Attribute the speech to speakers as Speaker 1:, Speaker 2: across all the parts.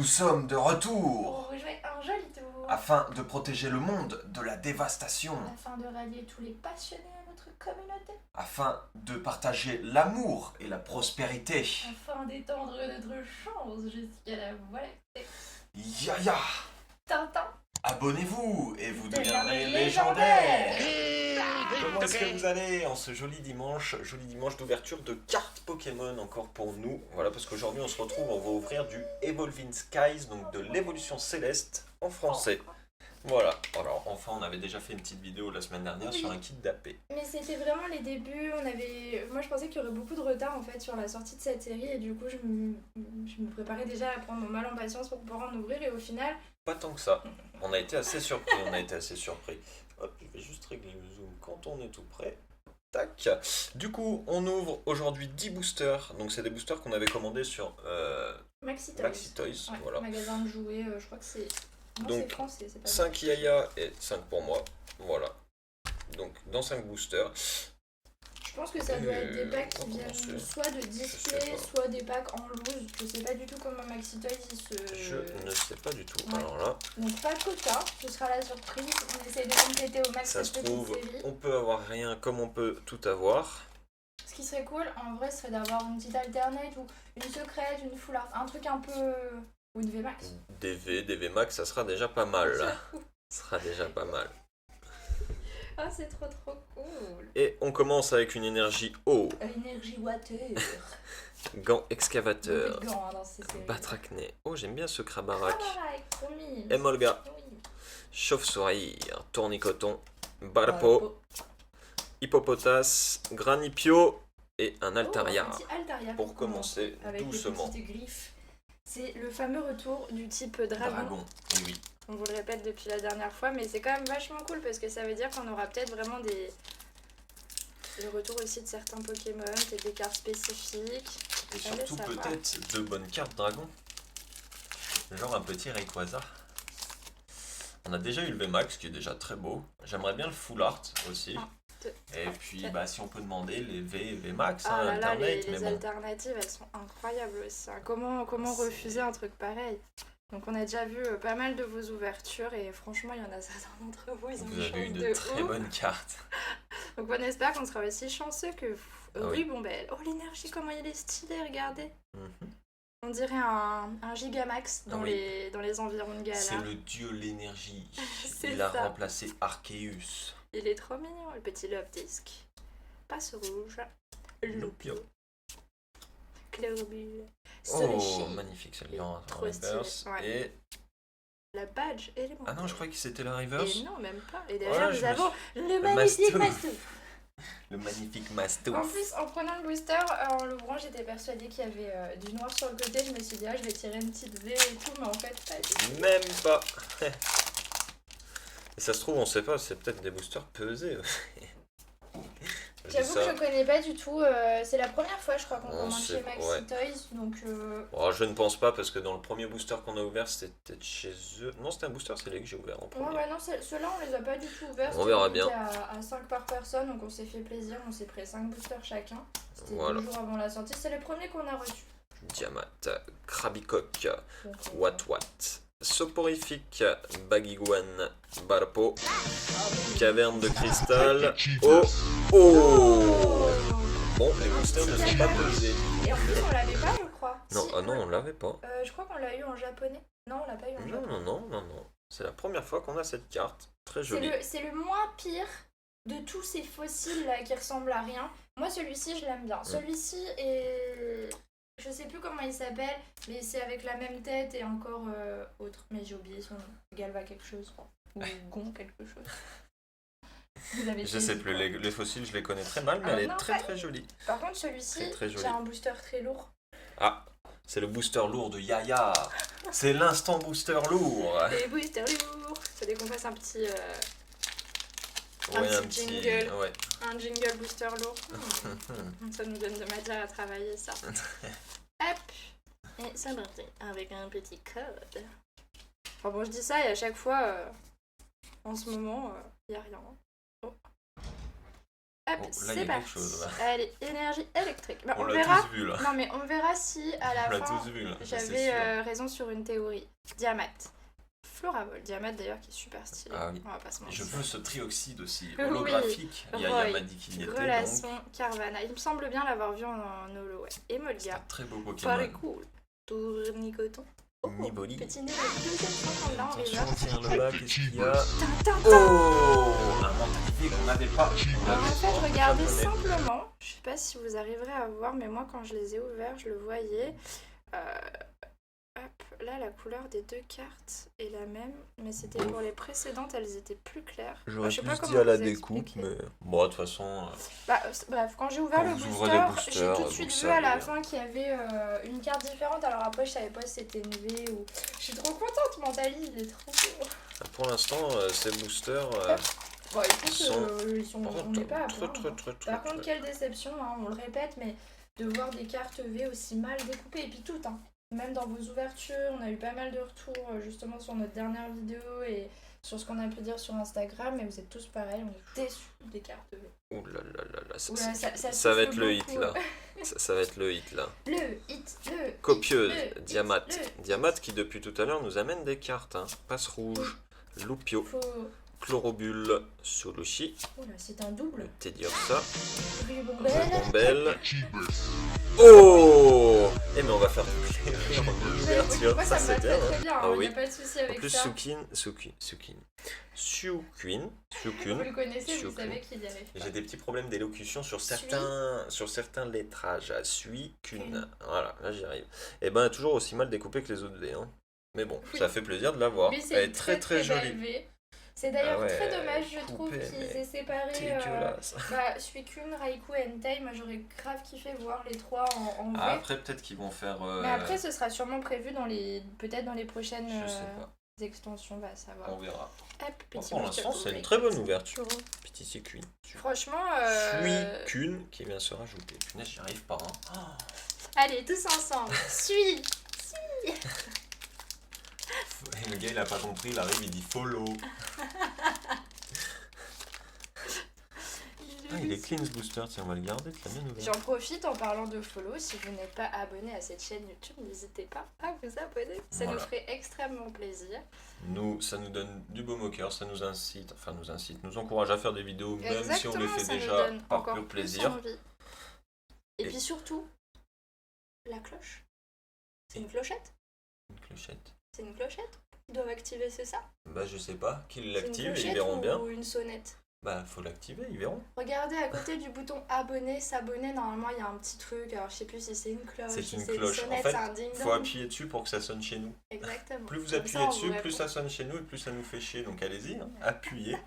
Speaker 1: sommes de retour
Speaker 2: Pour jouer un joli tour.
Speaker 1: afin de protéger le monde de la dévastation,
Speaker 2: Afin de rallier tous les passionnés à notre communauté.
Speaker 1: afin de partager l'amour et la prospérité.
Speaker 2: Afin d'étendre notre chance jusqu'à la voie lactée.
Speaker 1: Yaya,
Speaker 2: Tintin.
Speaker 1: abonnez-vous et vous deviendrez
Speaker 2: Deviendrez
Speaker 1: légendaire. Comment est-ce que vous allez en ce joli dimanche d'ouverture de cartes Pokémon encore pour nous. Voilà, parce qu'aujourd'hui on se retrouve, on va ouvrir du Evolving Skies, donc de l'évolution céleste en français. Voilà, alors enfin on avait déjà fait une petite vidéo la semaine dernière sur un kit d'AP.
Speaker 2: Mais c'était vraiment les débuts, moi je pensais qu'il y aurait beaucoup de retard en fait sur la sortie de cette série et du coup je me préparais déjà à prendre mon mal en patience pour pouvoir en ouvrir et au final...
Speaker 1: Pas tant que ça, on a été assez surpris, Hop, je vais juste régler le zoom quand on est tout prêt. Tac. Du coup, on ouvre aujourd'hui 10 boosters. Donc c'est des boosters qu'on avait commandés sur
Speaker 2: Maxi Toys.
Speaker 1: Maxi Toys.
Speaker 2: Ouais,
Speaker 1: Voilà.
Speaker 2: magasin de jouets, je crois que c'est... Non,
Speaker 1: Donc,
Speaker 2: c'est français, c'est pas
Speaker 1: 5 Yaya et 5 pour moi. Voilà. Donc dans 5 boosters.
Speaker 2: Je pense que ça doit être des packs qui
Speaker 1: on va
Speaker 2: viennent
Speaker 1: commencer.
Speaker 2: soit de
Speaker 1: sais
Speaker 2: display,
Speaker 1: pas.
Speaker 2: soit des packs en loose. Je sais pas du tout comment Maxi Toys il se...
Speaker 1: Je ne sais pas du tout.
Speaker 2: Ouais.
Speaker 1: Alors là,
Speaker 2: Donc pas que ça, ce sera la surprise. On essaye de compléter au max
Speaker 1: ça se
Speaker 2: cette petite
Speaker 1: trouve,
Speaker 2: série.
Speaker 1: on peut avoir rien comme on peut tout avoir.
Speaker 2: Ce qui serait cool, en vrai, serait d'avoir une petite alternate ou une secrète, une full art, un truc un peu... ou une VMAX.
Speaker 1: DV Max, ça sera déjà pas mal. Ça sera déjà pas mal.
Speaker 2: Ah, c'est trop cool.
Speaker 1: Et on commence avec une énergie eau.
Speaker 2: Énergie water.
Speaker 1: Gant excavateur.
Speaker 2: Beaucoup de gants, hein, dans ces séries.
Speaker 1: Batracné. Oh, j'aime bien ce Krabarak.
Speaker 2: Crabarak, trop mignon.
Speaker 1: Emolga.
Speaker 2: Oui.
Speaker 1: Chauve-souris. Tournicoton. Barpo. Hippopotas. Granipio. Et un Altaria.
Speaker 2: Oh, un petit Altaria
Speaker 1: Pour commencer
Speaker 2: avec
Speaker 1: doucement.
Speaker 2: les petites griffes. C'est le fameux retour du type dragon.
Speaker 1: Et oui.
Speaker 2: On vous le répète depuis la dernière fois, mais c'est quand même vachement cool parce que ça veut dire qu'on aura peut-être vraiment le retour aussi de certains Pokémon, peut-être des cartes spécifiques.
Speaker 1: Et surtout
Speaker 2: ça va.
Speaker 1: peut-être de bonnes cartes dragon. Genre un petit Rayquaza. On a déjà eu le VMAX qui est déjà très beau. J'aimerais bien le Full Art aussi. Et puis bah si on peut demander les VMAX,
Speaker 2: Ah là là,
Speaker 1: Alternate,
Speaker 2: les
Speaker 1: mais bon.
Speaker 2: alternatives elles sont incroyables aussi. Comment refuser un truc pareil? Donc on a déjà vu pas mal de vos ouvertures et franchement il y en a certains d'entre vous, ils ont
Speaker 1: Vous avez eu
Speaker 2: chance
Speaker 1: de très
Speaker 2: ouf.
Speaker 1: bonnes cartes.
Speaker 2: Donc on espère qu'on sera aussi chanceux que vous.
Speaker 1: Ah oui.
Speaker 2: Ribambelle. Oh l'énergie, comment il est stylé, regardez.
Speaker 1: Mhm.
Speaker 2: On dirait un Gigamax dans,
Speaker 1: Ah oui.
Speaker 2: les environs de Galar.
Speaker 1: C'est le dieu l'énergie.
Speaker 2: C'est
Speaker 1: Il a
Speaker 2: ça.
Speaker 1: remplacé Arceus.
Speaker 2: Il est trop mignon, le petit Love Disc. Passe rouge.
Speaker 1: Lopio.
Speaker 2: Chlorobule.
Speaker 1: Oh,
Speaker 2: Solushi.
Speaker 1: magnifique celle-là en
Speaker 2: Trop stylé,
Speaker 1: reverse.
Speaker 2: ouais.
Speaker 1: Et...
Speaker 2: La badge élémentaire.
Speaker 1: Ah non, je croyais que c'était la reverse.
Speaker 2: Et non, même pas. Et déjà,
Speaker 1: Voilà,
Speaker 2: nous
Speaker 1: je me
Speaker 2: avons
Speaker 1: suis-
Speaker 2: le magnifique
Speaker 1: Mastouf.
Speaker 2: Mastouf.
Speaker 1: Le magnifique Mastouf.
Speaker 2: En plus, en prenant le booster, en l'ouvrant, j'étais persuadée qu'il y avait du noir sur le côté. Je me suis dit, ah, je vais tirer une petite V et tout, mais en fait, pas du tout.
Speaker 1: Même pas. Et ça se trouve, on sait pas, c'est peut-être des boosters pesés. Je dis
Speaker 2: J'avoue que
Speaker 1: ça.
Speaker 2: je connais pas du tout. C'est la première fois, je crois, qu'on
Speaker 1: Oh,
Speaker 2: commande
Speaker 1: c'est-
Speaker 2: chez Maxi
Speaker 1: ouais.
Speaker 2: Toys. Donc,
Speaker 1: Oh, je ne pense pas parce que dans le premier booster qu'on a ouvert, c'était peut-être chez eux. Non, c'était un booster, c'est les que j'ai ouvert en premier.
Speaker 2: ouais, non, ceux-là, on les a pas du tout ouverts.
Speaker 1: On verra
Speaker 2: C'était
Speaker 1: bien.
Speaker 2: à 5 par personne, donc on s'est fait plaisir. On s'est pris 5 boosters chacun. C'était
Speaker 1: Voilà.
Speaker 2: 2 jours avant la sortie. C'est le premier qu'on a reçu.
Speaker 1: Diamat, Krabicoque,
Speaker 2: Donc,
Speaker 1: Wat, Soporifique, Bagiguan, Barpo, Caverne de cristal. Oh, oh. Bon, les boosters ne sont pas pesés.
Speaker 2: Et en plus, on l'avait pas, je crois.
Speaker 1: Non,
Speaker 2: Si,
Speaker 1: ah non, on l'avait pas.
Speaker 2: je crois qu'on l'a eu en japonais. Non, on l'a pas eu en
Speaker 1: Non,
Speaker 2: japonais.
Speaker 1: non. C'est la première fois qu'on a cette carte. Très jolie.
Speaker 2: C'est le moins pire de tous ces fossiles là qui ressemblent à rien. Moi, celui-ci, je l'aime bien. Celui-ci est. Je sais plus comment il s'appelle, mais c'est avec la même tête et encore autre. Mais j'ai oublié son nom. Galva quelque chose. Ou Gon quelque chose. Vous avez
Speaker 1: Je
Speaker 2: saisi,
Speaker 1: sais plus,
Speaker 2: quoi.
Speaker 1: les fossiles, je les connais très mal, mais
Speaker 2: Ah
Speaker 1: elle
Speaker 2: non,
Speaker 1: est très
Speaker 2: pas
Speaker 1: très jolie.
Speaker 2: Par contre, celui-ci,
Speaker 1: Très joli.
Speaker 2: j'ai un booster très lourd.
Speaker 1: Ah, c'est le booster lourd de Yaya. C'est l'instant booster lourd.
Speaker 2: Les boosters lourds. Fallait qu'on fasse un petit
Speaker 1: Ouais,
Speaker 2: petit jingle.
Speaker 1: Ouais.
Speaker 2: un jingle booster lourd. Ça nous donne de matière à travailler, ça. Hop. Et c'est parti. Avec un petit code. Enfin bon, je dis ça et à chaque fois, en ce moment, il n'y a rien. Oh. Hop,
Speaker 1: Oh, là, il y
Speaker 2: c'est
Speaker 1: a quelque
Speaker 2: parti.
Speaker 1: chose, là.
Speaker 2: Allez, énergie électrique. Bah,
Speaker 1: On
Speaker 2: on
Speaker 1: l'a
Speaker 2: verra.
Speaker 1: tous vu là.
Speaker 2: Non, mais on verra si à la
Speaker 1: On l'a
Speaker 2: fin
Speaker 1: tous vu là. c'est
Speaker 2: j'avais
Speaker 1: sûr.
Speaker 2: raison sur une théorie. Diamat. Floravol. Diamat d'ailleurs qui est super stylé.
Speaker 1: Ah oui.
Speaker 2: On va pas se
Speaker 1: Et
Speaker 2: mentir.
Speaker 1: je veux ce trioxyde aussi,
Speaker 2: Oui.
Speaker 1: holographique.
Speaker 2: Roy.
Speaker 1: Yaya m'a dit qu'il y était, donc
Speaker 2: Relation Carvana. Il me semble bien l'avoir vu en holo, ouais. Et
Speaker 1: c'est un
Speaker 2: Molga.
Speaker 1: très beau
Speaker 2: Très
Speaker 1: Pokémon.
Speaker 2: cool. Tournicoton. Oh,
Speaker 1: Niboli.
Speaker 2: petit nez, deuxième fois là en
Speaker 1: Attention,
Speaker 2: river.
Speaker 1: tiens le bas, qu'est-ce qu'il y a?
Speaker 2: Tintin.
Speaker 1: Oh, un mentalité qu'on n'avait pas. On
Speaker 2: Alors en
Speaker 1: l'avait
Speaker 2: fait,
Speaker 1: en
Speaker 2: regardez
Speaker 1: japonais.
Speaker 2: simplement. Je sais pas si vous arriverez à voir, mais moi quand je les ai ouverts, je le voyais. Hop, là la couleur des deux cartes est la même, mais c'était pour les précédentes, elles étaient plus claires.
Speaker 1: J'aurais
Speaker 2: je sais
Speaker 1: plus
Speaker 2: pas
Speaker 1: dit
Speaker 2: comment
Speaker 1: à la
Speaker 2: vous
Speaker 1: découpe,
Speaker 2: expliquer.
Speaker 1: mais bon, de toute façon,
Speaker 2: Bah, bref, quand j'ai ouvert
Speaker 1: Quand
Speaker 2: le
Speaker 1: vous ouvrez les
Speaker 2: booster, j'ai
Speaker 1: boosters,
Speaker 2: tout de
Speaker 1: vous
Speaker 2: suite
Speaker 1: le
Speaker 2: vu à la
Speaker 1: savez.
Speaker 2: fin qu'il y avait une carte différente. Alors après, je savais pas si c'était une V ou. Je suis trop contente, Mentali, il est trop beau.
Speaker 1: pour l'instant, ces boosters
Speaker 2: Bon, écoute,
Speaker 1: sont-
Speaker 2: on n'est pas à
Speaker 1: très
Speaker 2: plaindre.
Speaker 1: très très très
Speaker 2: Par contre,
Speaker 1: très.
Speaker 2: quelle déception, hein, on le répète, mais de voir des cartes V aussi mal découpées, et puis toutes, hein. Même dans vos ouvertures, on a eu pas mal de retours justement sur notre dernière vidéo et sur ce qu'on a pu dire sur Instagram, mais vous êtes tous pareils, on est déçus des cartes V.
Speaker 1: Ouh là là là là,
Speaker 2: Oula,
Speaker 1: ça va
Speaker 2: souffle
Speaker 1: être le hit
Speaker 2: beaucoup.
Speaker 1: là. Ça va être le hit là.
Speaker 2: Le hit, le
Speaker 1: Copieuse,
Speaker 2: hit, le
Speaker 1: Diamat.
Speaker 2: hit, le
Speaker 1: Diamat qui depuis tout à l'heure nous amène des cartes. Hein. Passe rouge, Loupio,
Speaker 2: Faut...
Speaker 1: Chlorobule, Solushi,
Speaker 2: Oula, c'est un double.
Speaker 1: Teddiursa,
Speaker 2: Ribombelle.
Speaker 1: Rebombelle. Oh! Eh mais on va faire toutes les rires en ouverture,
Speaker 2: Moi,
Speaker 1: ça
Speaker 2: ça me
Speaker 1: c'est
Speaker 2: va
Speaker 1: bien.
Speaker 2: très
Speaker 1: Hein.
Speaker 2: bien,
Speaker 1: Ah
Speaker 2: il n'y
Speaker 1: oui.
Speaker 2: a pas de souci
Speaker 1: En
Speaker 2: avec
Speaker 1: plus
Speaker 2: ça.
Speaker 1: Sukin.
Speaker 2: Vous le connaissez, vous
Speaker 1: Sukin.
Speaker 2: savez qu'il y arrive pas.
Speaker 1: J'ai des petits problèmes d'élocution sur certains lettrages. Suis qu'une. Voilà, là j'y arrive. Et ben toujours aussi mal découpé que les autres dés. Hein. Mais bon,
Speaker 2: Oui.
Speaker 1: ça fait plaisir de la voir.
Speaker 2: Mais
Speaker 1: Elle
Speaker 2: c'est
Speaker 1: est
Speaker 2: une
Speaker 1: très très
Speaker 2: belle
Speaker 1: jolie.
Speaker 2: V. C'est d'ailleurs
Speaker 1: Ah ouais,
Speaker 2: très dommage, je trouve,
Speaker 1: coupé,
Speaker 2: qu'ils
Speaker 1: mais
Speaker 2: aient séparé
Speaker 1: Dégueulasse.
Speaker 2: Suicune, Raikou et Entei. Moi, j'aurais grave kiffé voir les trois en V.
Speaker 1: Ah, après peut-être qu'ils vont faire.
Speaker 2: Mais après, ce sera sûrement prévu peut-être dans les prochaines
Speaker 1: je sais pas.
Speaker 2: extensions, on va savoir.
Speaker 1: On verra.
Speaker 2: Hop, petit
Speaker 1: Pour
Speaker 2: booster
Speaker 1: l'instant, c'est une
Speaker 2: ouvert.
Speaker 1: très bonne ouverture. Hein. Petit Suicune.
Speaker 2: Franchement,
Speaker 1: Suicune qui vient se rajouter. Punaise, j'y arrive pas. Hein. Oh.
Speaker 2: allez, tous ensemble. Suis.
Speaker 1: Et le gars il a pas compris, il arrive, il dit follow. Ah, il est clean ce booster, tiens, on va le garder, tu l'as bien ouvert.
Speaker 2: J'en profite en parlant de follow. Si vous n'êtes pas abonné à cette chaîne YouTube, n'hésitez pas à vous abonner. Ça
Speaker 1: Voilà.
Speaker 2: nous ferait extrêmement plaisir.
Speaker 1: Nous, ça nous donne du baume au cœur, ça nous incite, nous encourage à faire des vidéos, même si on les fait
Speaker 2: ça nous
Speaker 1: déjà
Speaker 2: donne
Speaker 1: par
Speaker 2: encore
Speaker 1: pur
Speaker 2: plus
Speaker 1: plaisir.
Speaker 2: envie. Et
Speaker 1: Et-
Speaker 2: puis surtout, la cloche. C'est une clochette.
Speaker 1: Une clochette.
Speaker 2: C'est une clochette. Ils doivent activer, c'est ça.
Speaker 1: Bah, je sais pas, qu'ils
Speaker 2: C'est une
Speaker 1: l'activent et ils
Speaker 2: clochette
Speaker 1: verront
Speaker 2: ou
Speaker 1: bien.
Speaker 2: une sonnette.
Speaker 1: Bah, faut l'activer, ils verront.
Speaker 2: Regardez à côté du bouton abonner, s'abonner, normalement il y a un petit truc. Alors je sais plus si c'est une cloche,
Speaker 1: C'est
Speaker 2: si
Speaker 1: une
Speaker 2: c'est
Speaker 1: cloche.
Speaker 2: une
Speaker 1: En
Speaker 2: sonnette,
Speaker 1: fait,
Speaker 2: c'est un ding
Speaker 1: faut
Speaker 2: dong.
Speaker 1: appuyer dessus pour que ça sonne chez nous.
Speaker 2: Exactement.
Speaker 1: Plus vous
Speaker 2: Comme
Speaker 1: appuyez
Speaker 2: ça, on
Speaker 1: dessus,
Speaker 2: vous
Speaker 1: plus
Speaker 2: répond.
Speaker 1: ça sonne chez nous et plus ça nous fait chier. Donc allez-y, hein, appuyez.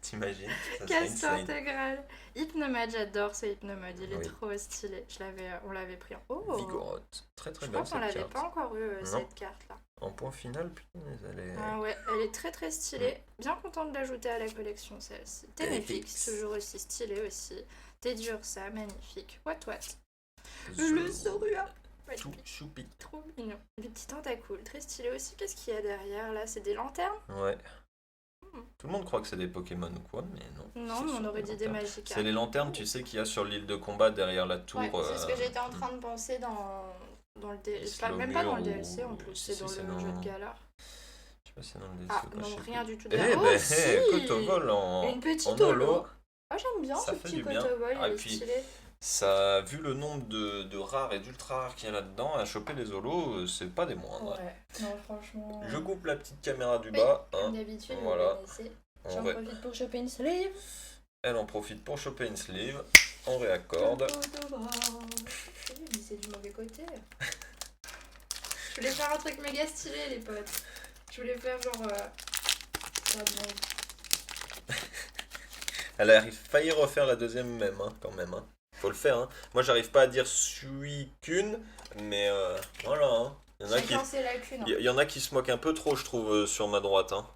Speaker 1: T'imagines, ça serait
Speaker 2: Casse
Speaker 1: insane.
Speaker 2: intégrale. Hypnomade, j'adore ce Hypnomade, il est
Speaker 1: Oui.
Speaker 2: trop stylé. On l'avait pris en. Oh.
Speaker 1: Vigorote. Très très
Speaker 2: Je
Speaker 1: belle
Speaker 2: crois qu'on
Speaker 1: cette
Speaker 2: l'avait
Speaker 1: carte.
Speaker 2: pas encore eu
Speaker 1: Non.
Speaker 2: cette carte là.
Speaker 1: En point final, putain, elle est...
Speaker 2: Ah ouais, elle est très très stylée. Bien contente de l'ajouter à la collection celle-ci. Ténéfix, toujours aussi stylé aussi. Teddiursa, magnifique. What. Le Zorua.
Speaker 1: Tout choupi.
Speaker 2: Trop mignon. Des petits tentacules, très stylé aussi. Qu'est-ce qu'il y a derrière là? C'est des lanternes?
Speaker 1: Ouais. Tout le monde croit que c'est des Pokémon ou quoi, mais non.
Speaker 2: Non,
Speaker 1: C'est
Speaker 2: mais on
Speaker 1: sur
Speaker 2: aurait dit des
Speaker 1: lanternes.
Speaker 2: Magikarp.
Speaker 1: C'est les lanternes, tu sais, qu'il y a sur l'île de combat derrière la tour.
Speaker 2: Ouais, c'est ce que j'étais en train de penser dans le DLC.
Speaker 1: Slow
Speaker 2: Même pas dans le
Speaker 1: Mur
Speaker 2: DLC en
Speaker 1: ou-
Speaker 2: plus,
Speaker 1: si,
Speaker 2: c'est dans
Speaker 1: c'est
Speaker 2: le
Speaker 1: dans-
Speaker 2: jeu de galère.
Speaker 1: Je sais pas si c'est dans le DLC
Speaker 2: Ah
Speaker 1: ou pas, je
Speaker 2: non,
Speaker 1: sais
Speaker 2: rien
Speaker 1: plus.
Speaker 2: du tout de
Speaker 1: Eh
Speaker 2: galère.
Speaker 1: ben,
Speaker 2: Oh, si
Speaker 1: Cotobol en
Speaker 2: Une petite
Speaker 1: en
Speaker 2: holo. Ah, j'aime bien
Speaker 1: Ça
Speaker 2: ce
Speaker 1: fait
Speaker 2: petit
Speaker 1: du bien.
Speaker 2: Cotobol,
Speaker 1: Ah,
Speaker 2: il
Speaker 1: et
Speaker 2: est
Speaker 1: puis-
Speaker 2: stylé.
Speaker 1: Ça, vu le nombre de rares et d'ultra rares qu'il y a là-dedans, à choper les holos, c'est pas des moindres.
Speaker 2: Ouais, non, franchement.
Speaker 1: Je coupe la petite caméra du
Speaker 2: Oui,
Speaker 1: bas.
Speaker 2: comme
Speaker 1: Hein.
Speaker 2: d'habitude,
Speaker 1: Voilà.
Speaker 2: vous connaissez.
Speaker 1: On
Speaker 2: J'en
Speaker 1: ré-
Speaker 2: profite pour choper une sleeve.
Speaker 1: Elle en profite pour choper une sleeve. On réaccorde.
Speaker 2: Mais c'est du mauvais côté. Je voulais faire un truc méga stylé, les potes. Je voulais faire genre. Pas de monde.
Speaker 1: Elle a failli refaire la deuxième même, hein, quand même. Hein. Faut le faire. Hein. Moi, j'arrive pas à dire suis qu'une, mais voilà. Hein. Il y en a qui...
Speaker 2: Chacun ses lacunes.
Speaker 1: Il y en a qui se moquent un peu trop, je trouve, sur ma droite. Hein.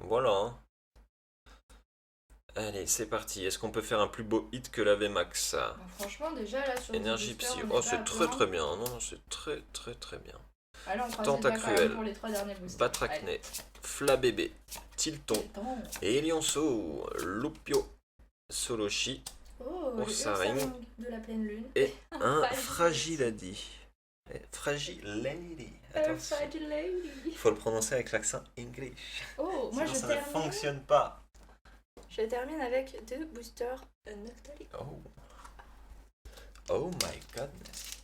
Speaker 1: Voilà. Hein. Allez, c'est parti. Est-ce qu'on peut faire un plus beau hit que la VMAX?
Speaker 2: Bon, franchement, déjà là sur
Speaker 1: Énergie
Speaker 2: le booster,
Speaker 1: psy.
Speaker 2: on est
Speaker 1: Oh,
Speaker 2: pas
Speaker 1: c'est
Speaker 2: à
Speaker 1: très
Speaker 2: plaindre.
Speaker 1: très bien. Non, non, c'est très très très bien.
Speaker 2: Allez, on croise les doigts quand
Speaker 1: Tentacruel.
Speaker 2: même pour les 3 derniers boosters.
Speaker 1: Batracné, Flabébé, Tilton,
Speaker 2: Allez.
Speaker 1: Elionceau, Loupio, Soloshi
Speaker 2: Oh, le
Speaker 1: Ursaring
Speaker 2: Ursaring de la pleine lune.
Speaker 1: et un
Speaker 2: Fragility.
Speaker 1: Fragility. Attention.
Speaker 2: Fragility.
Speaker 1: Il faut le prononcer avec l'accent English.
Speaker 2: Oh, moi
Speaker 1: Sinon
Speaker 2: je
Speaker 1: ça ne
Speaker 2: termine.
Speaker 1: fonctionne pas.
Speaker 2: Je termine avec deux boosters Noctali.
Speaker 1: Oh. Oh my godness.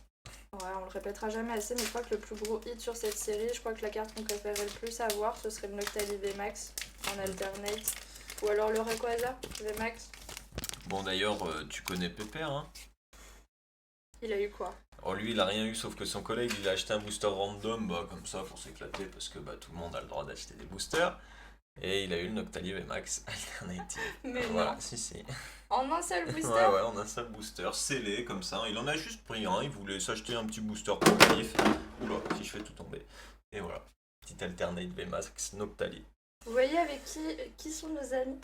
Speaker 2: Ouais, on le répétera jamais assez, mais je crois que le plus gros hit sur cette série, je crois que la carte qu'on préférait le plus avoir, ce serait le Noctali VMAX en alternate. Ou alors le Rayquaza VMAX.
Speaker 1: Bon d'ailleurs, tu connais Pépère, hein?
Speaker 2: Il a eu quoi?
Speaker 1: Oh lui il a rien eu sauf que son collègue il a acheté un booster random comme ça pour s'éclater parce que tout le monde a le droit d'acheter des boosters. Et il a eu le Noctali VMAX Alternative.
Speaker 2: Mais
Speaker 1: Voilà,
Speaker 2: non.
Speaker 1: si.
Speaker 2: En un seul booster?
Speaker 1: Ouais, on a un seul booster scellé comme ça. Il en a juste pris un, il voulait s'acheter un petit booster pour le kiff. Oula, si je fais tout tomber. Et voilà, petite alternate VMAX Noctali.
Speaker 2: Vous voyez avec qui sont nos amis?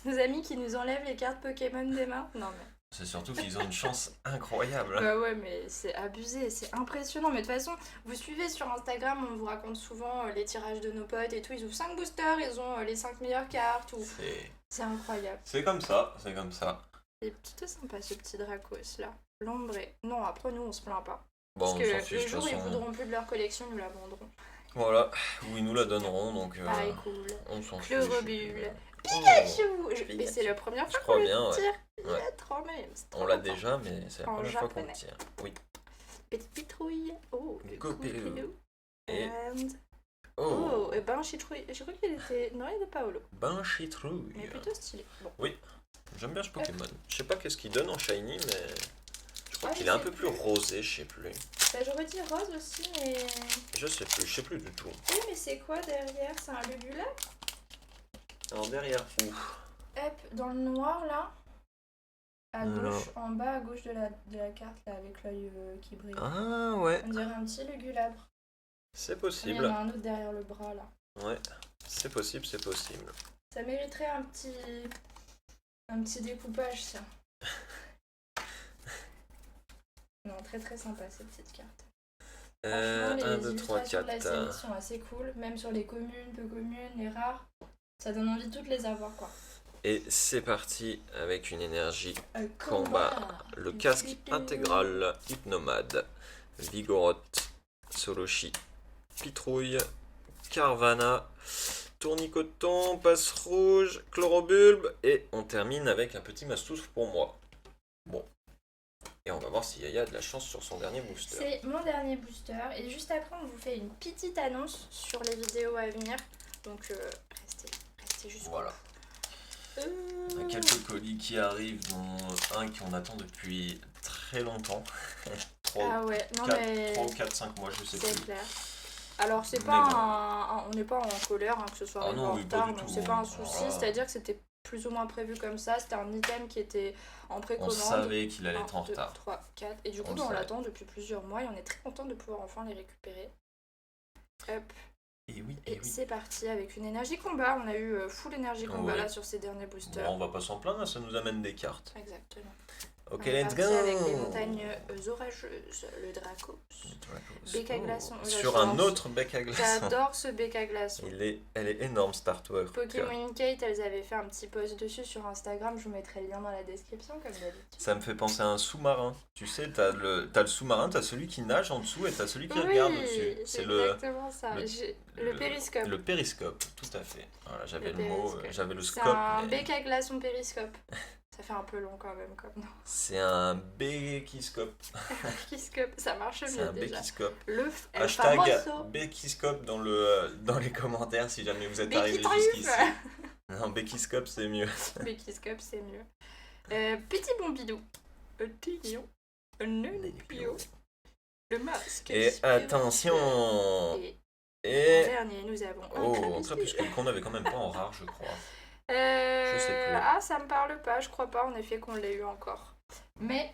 Speaker 2: Nos amis qui nous enlèvent les cartes Pokémon des mains? Non mais...
Speaker 1: C'est surtout qu'ils ont une chance incroyable.
Speaker 2: Bah ouais, mais c'est abusé, c'est impressionnant. Mais de toute façon, vous suivez sur Instagram, on vous raconte souvent les tirages de nos potes et tout. Ils ouvrent 5 boosters, ils ont les 5 meilleures cartes. Ou... C'est incroyable.
Speaker 1: C'est comme ça, c'est comme ça.
Speaker 2: Il est plutôt sympa ce petit Dracos là. L'ombré. Non, après nous on se plaint pas.
Speaker 1: Bon,
Speaker 2: Parce
Speaker 1: on
Speaker 2: que
Speaker 1: s'en fiche,
Speaker 2: le jour
Speaker 1: de
Speaker 2: où ils
Speaker 1: toute façon.
Speaker 2: voudront plus de leur collection, ils nous la vendront.
Speaker 1: Voilà, ou ils nous la donneront donc.
Speaker 2: Pareil, cool.
Speaker 1: On s'en fiche.
Speaker 2: Chlorobule.
Speaker 1: Oh.
Speaker 2: Pikachu! Mais c'est la première fois
Speaker 1: crois
Speaker 2: qu'on
Speaker 1: bien,
Speaker 2: le
Speaker 1: ouais.
Speaker 2: tire. Il
Speaker 1: Ouais.
Speaker 2: a trop même. c'est trop
Speaker 1: On l'a
Speaker 2: content.
Speaker 1: déjà, mais c'est la
Speaker 2: En
Speaker 1: première fois qu'on le
Speaker 2: japonais.
Speaker 1: tire. Oui.
Speaker 2: Petite pitrouille. Oh, le
Speaker 1: Gopelou.
Speaker 2: Gopelou.
Speaker 1: Et.
Speaker 2: And...
Speaker 1: Oh,
Speaker 2: Oh, et ben Chitrouille. Je crois qu'il était. Non, il n'est pas holo.
Speaker 1: Ben Chitrouille.
Speaker 2: Mais plutôt stylé. Bon.
Speaker 1: J'aime bien ce Pokémon. Je sais pas qu'est-ce qu'il donne en shiny, mais. Je crois
Speaker 2: Ah,
Speaker 1: qu'il
Speaker 2: je
Speaker 1: est un
Speaker 2: sais
Speaker 1: peu plus rosé, je sais plus.
Speaker 2: Bah, j'aurais dit rose aussi, mais.
Speaker 1: Je sais plus du tout.
Speaker 2: Oui, mais c'est quoi derrière? C'est un Lugula?
Speaker 1: Alors derrière où?
Speaker 2: Hop, dans le noir là. À
Speaker 1: Alors.
Speaker 2: gauche, en bas à gauche de la carte là, avec l'œil qui brille.
Speaker 1: Ah ouais,
Speaker 2: On dirait un petit Lugulabre.
Speaker 1: c'est
Speaker 2: Il y
Speaker 1: possible.
Speaker 2: en a un autre derrière le bras là.
Speaker 1: Ouais, c'est possible, c'est possible.
Speaker 2: Ça mériterait un petit découpage ça. Non, très très sympa cette petite carte. Franchement,
Speaker 1: 1,
Speaker 2: les
Speaker 1: 2, 3,
Speaker 2: illustrations de la
Speaker 1: 4.
Speaker 2: série sont assez cool, même sur les communes, peu communes, les rares. Ça donne envie de toutes les avoir quoi.
Speaker 1: Et c'est parti avec une énergie
Speaker 2: Un
Speaker 1: combat. Le casque intégral Hypnomade, Vigoroth, Soloshi, Pitrouille, Carvana, Tournicoton, Passe Rouge, Chlorobulbe et on termine avec un petit Mastouf pour moi. Bon. Et on va voir si Yaya a de la chance sur son dernier booster.
Speaker 2: C'est mon dernier booster et juste après on vous fait une petite annonce sur les vidéos à venir. Donc restez jusqu'au
Speaker 1: Voilà. On a quelques colis qui arrivent, dont un qu'on attend depuis très longtemps. 3,
Speaker 2: Ah ouais, non
Speaker 1: 4,
Speaker 2: mais
Speaker 1: 3 ou 4, 5 mois, je sais
Speaker 2: c'est
Speaker 1: plus.
Speaker 2: clair. Alors c'est
Speaker 1: Mais
Speaker 2: pas
Speaker 1: bon.
Speaker 2: on n'est pas en colère que ce soit
Speaker 1: Ah
Speaker 2: arrivé
Speaker 1: non,
Speaker 2: en
Speaker 1: oui, pas
Speaker 2: retard,
Speaker 1: du
Speaker 2: donc
Speaker 1: tout.
Speaker 2: c'est pas un souci,
Speaker 1: Ah.
Speaker 2: c'est-à-dire que c'était plus ou moins prévu comme ça, c'était un item qui était en
Speaker 1: On
Speaker 2: précommande.
Speaker 1: savait qu'il allait être en
Speaker 2: 1, 2,
Speaker 1: retard.
Speaker 2: 3, 4. Et du coup,
Speaker 1: On le
Speaker 2: bah, on
Speaker 1: savait.
Speaker 2: l'attend depuis plusieurs mois et on est très content de pouvoir enfin les récupérer. Hop,
Speaker 1: Et oui,
Speaker 2: et c'est parti avec une énergie combat. On a eu full énergie combat
Speaker 1: Ouais.
Speaker 2: là sur ces derniers boosters.
Speaker 1: Bon, on va pas s'en plaindre, ça nous amène des cartes.
Speaker 2: Exactement.
Speaker 1: Ok,
Speaker 2: On est
Speaker 1: let's
Speaker 2: parti
Speaker 1: go.
Speaker 2: avec les montagnes orageuses, le Dracos. Bec à glaçons.
Speaker 1: Sur un autre bec à glaçons.
Speaker 2: J'adore ce bec à glaçons.
Speaker 1: Elle est énorme cette artwork.
Speaker 2: Pokémon Kate, elles avaient fait un petit post dessus sur Instagram. Je vous mettrai le lien dans la description comme d'habitude.
Speaker 1: Ça me fait penser à un sous-marin. Tu sais, t'as le sous-marin, t'as celui qui nage en dessous et t'as celui qui regarde au-dessus.
Speaker 2: C'est exactement ça. Le périscope.
Speaker 1: Le périscope, tout à fait. Voilà, j'avais
Speaker 2: Le
Speaker 1: le mot,
Speaker 2: périscope.
Speaker 1: j'avais le
Speaker 2: C'est
Speaker 1: scope.
Speaker 2: un
Speaker 1: mais
Speaker 2: bec à glaçons périscope. Ça fait un peu long quand même comme nom.
Speaker 1: C'est un béquiscope.
Speaker 2: Périscope, ça marche
Speaker 1: C'est
Speaker 2: mieux
Speaker 1: un
Speaker 2: déjà.
Speaker 1: béquiscope.
Speaker 2: El
Speaker 1: Hashtag
Speaker 2: famoso
Speaker 1: béquiscope dans les commentaires si jamais vous êtes arrivé
Speaker 2: Béquitruffe.
Speaker 1: jusqu'ici. Non, béquiscope c'est mieux.
Speaker 2: Béquiscope, c'est mieux. Petit bombidou. Un tignon. Un eupio. Le masque.
Speaker 1: Et
Speaker 2: inspiré.
Speaker 1: attention.
Speaker 2: Et
Speaker 1: Et
Speaker 2: en dernier, nous avons un
Speaker 1: oh,
Speaker 2: crépuscule.
Speaker 1: crépuscule qu'on avait quand même pas en rare, je crois.
Speaker 2: Je
Speaker 1: sais plus.
Speaker 2: Ah, ça me parle pas, je crois pas en effet qu'on l'ait eu encore. Mais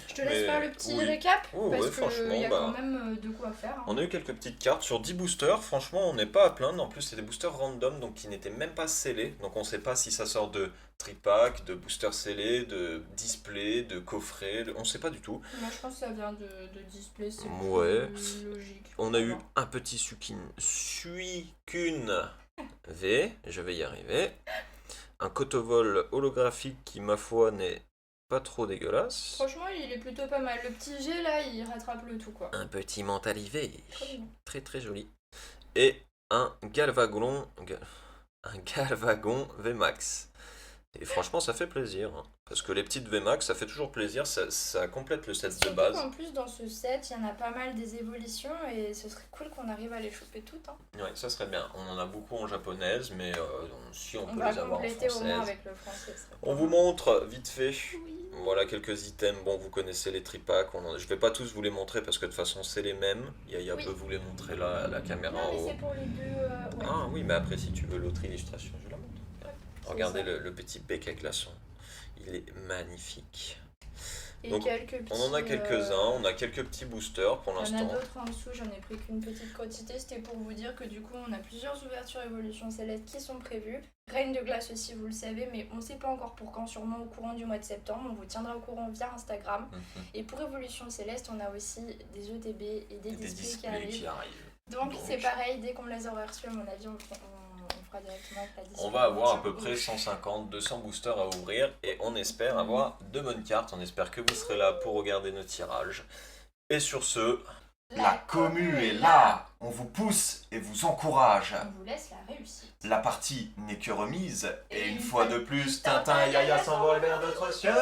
Speaker 2: je te laisse
Speaker 1: Mais,
Speaker 2: faire le petit
Speaker 1: oui.
Speaker 2: récap
Speaker 1: Oh,
Speaker 2: parce
Speaker 1: ouais,
Speaker 2: que
Speaker 1: franchement,
Speaker 2: y a
Speaker 1: bah,
Speaker 2: quand même de quoi faire. Hein.
Speaker 1: On a eu quelques petites cartes sur 10 boosters, franchement on n'est pas à plaindre, en plus c'est des boosters random donc qui n'étaient même pas scellés, donc on sait pas si ça sort de tripack, de boosters scellés, de display, de coffret, on sait pas du tout.
Speaker 2: Moi je pense que ça vient de display, c'est
Speaker 1: Ouais.
Speaker 2: plus logique.
Speaker 1: On a eu un petit Suicune V, je vais y arriver, un Kotovol holographique qui, ma foi, n'est pas trop dégueulasse.
Speaker 2: Franchement, il est plutôt pas mal. Le petit G là, il rattrape le tout quoi.
Speaker 1: Un petit Mentalivé,
Speaker 2: Trop mignon.
Speaker 1: très très joli. Et un Galvagon VMAX. Et franchement, ça fait plaisir. Hein. Parce que les petites VMAX, ça fait toujours plaisir. Ça complète le set de
Speaker 2: Surtout
Speaker 1: base.
Speaker 2: qu'en plus, dans ce set, il y en a pas mal des évolutions et ce serait cool qu'on arrive à les choper toutes. Hein.
Speaker 1: Ouais, ça serait bien. On en a beaucoup en japonaise, mais si on peut
Speaker 2: va
Speaker 1: les avoir en
Speaker 2: compléter au moins
Speaker 1: française.
Speaker 2: avec le français. ça serait
Speaker 1: On
Speaker 2: pas
Speaker 1: vous
Speaker 2: mal.
Speaker 1: montre vite fait.
Speaker 2: Oui.
Speaker 1: Voilà quelques items. Bon, vous connaissez les tripacks. Je vais pas tous vous les montrer parce que de toute façon, c'est les mêmes. Yaya
Speaker 2: Oui.
Speaker 1: peut vous les montrer là à la caméra.
Speaker 2: Non, mais c'est pour les deux. Ouais.
Speaker 1: Ah oui, mais après, si tu veux l'autre illustration, je la montre.
Speaker 2: Ouais, c'est
Speaker 1: Regardez
Speaker 2: ça.
Speaker 1: le petit bec à glaçons. Il est magnifique.
Speaker 2: Et
Speaker 1: Donc,
Speaker 2: quelques petits,
Speaker 1: On en a quelques-uns, on a quelques petits boosters pour
Speaker 2: Il y en a
Speaker 1: l'instant.
Speaker 2: d'autres en dessous, j'en ai pris qu'une petite quantité. C'était pour vous dire que du coup, on a plusieurs ouvertures Évolution Céleste qui sont prévues. Reine de glace aussi, vous le savez, mais on ne sait pas encore pour quand, sûrement au courant du mois de septembre. On vous tiendra au courant via Instagram. Et pour Évolution Céleste, on a aussi des ETB et des
Speaker 1: Des
Speaker 2: displays qui
Speaker 1: displays
Speaker 2: arrivent.
Speaker 1: qui arrivent.
Speaker 2: Donc c'est pareil, dès qu'on les aura reçus, à mon avis, on fera directement avec la display.
Speaker 1: On va avoir à peu près 150-200 boosters à ouvrir et on espère avoir de bonnes cartes. On espère que vous serez là pour regarder nos tirages. Et sur ce,
Speaker 2: La commu est là.
Speaker 1: On vous pousse et vous encourage.
Speaker 2: On vous laisse la réussite.
Speaker 1: La partie n'est que remise.
Speaker 2: Et
Speaker 1: Et une
Speaker 2: une
Speaker 1: fois
Speaker 2: fois
Speaker 1: de
Speaker 2: de
Speaker 1: plus,
Speaker 2: plus,
Speaker 1: Tintin et Yaya s'envolent vers notre ciel.